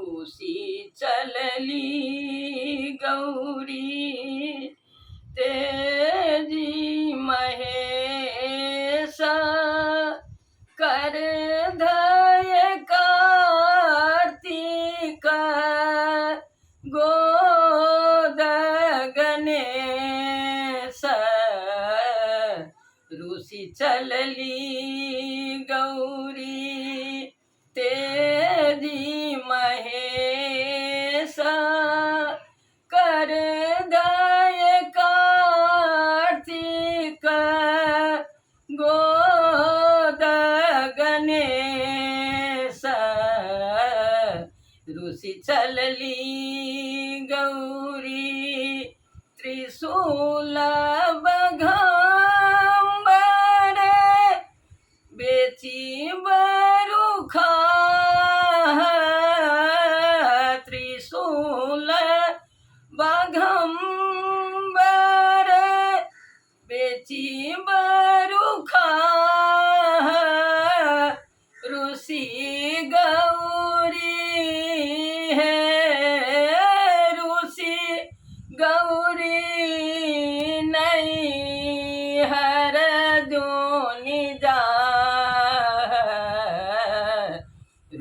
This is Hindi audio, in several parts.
रूसी चलली गौरी तेजी महेश कर धय कार्तिक गोद गणेश रूसी चलली गौरी तेजी महेश कर दय कार्तिक गोद गणेश रूसी चलली गौरी त्रिशूल बघम्बर बेची बरुखा त्रिशूल बघम्बर बेची बरुखा रूसी गौरी है रूसी गौरी नहीं हर जोनि जा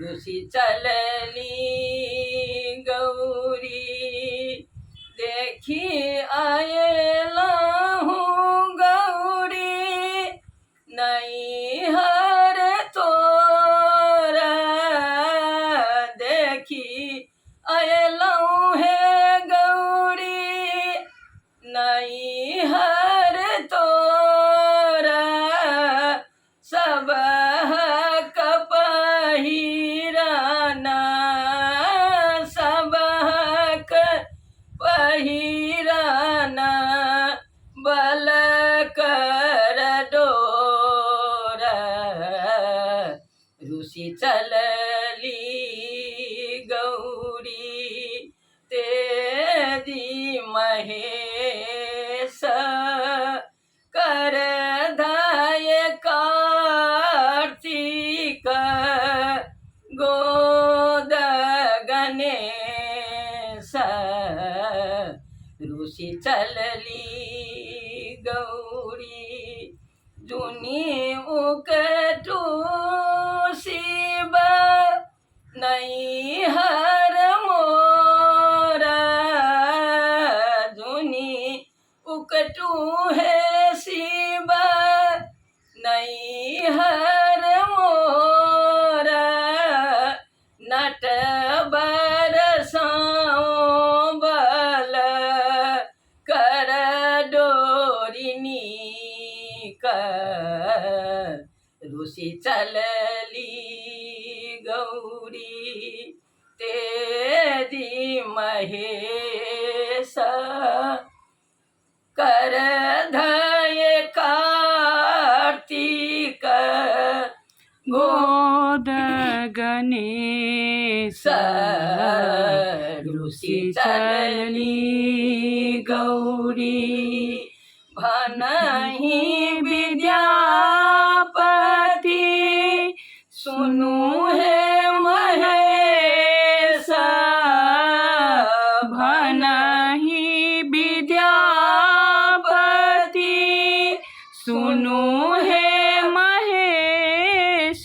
रूसी चलली गौरी देखी आयला हूँ गौरी नहीं हर तोरा देखी आयला है गौरी नहीं हर तोरा सब पहिराना सब पहिराना बल कर डोर रूसी चलली गौरी तेजी महेश कर धय कार्तिक गोद गणेश रूसी चलली गौरी जुनी उकटू शिव नहीं हर मोरा जुनी उकटू है शिव नहीं हर मोरा नट बरसाओ बल कर डोरिनी कर रूसी चलली गौरी तेजी महेश कर धय कार्तिक गोद गणेश रूसी चलली गौरी भनहि विद्यापति सुनु है महेश भनहि विद्यापति सुनु है महेश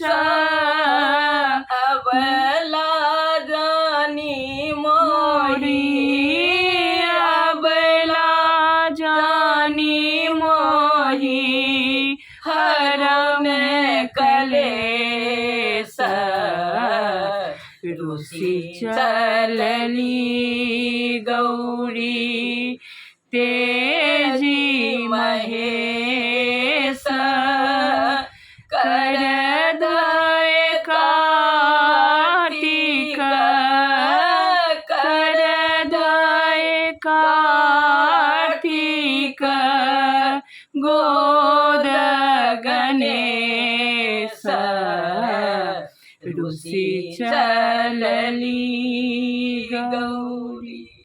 अबला जानी मोरी अबला जानी मोही हर में कलेश रूसी चलली गौरी तेजी महेश कर धय कार्तिक कर धय कार्तिक गोद गणेश रूसी चलली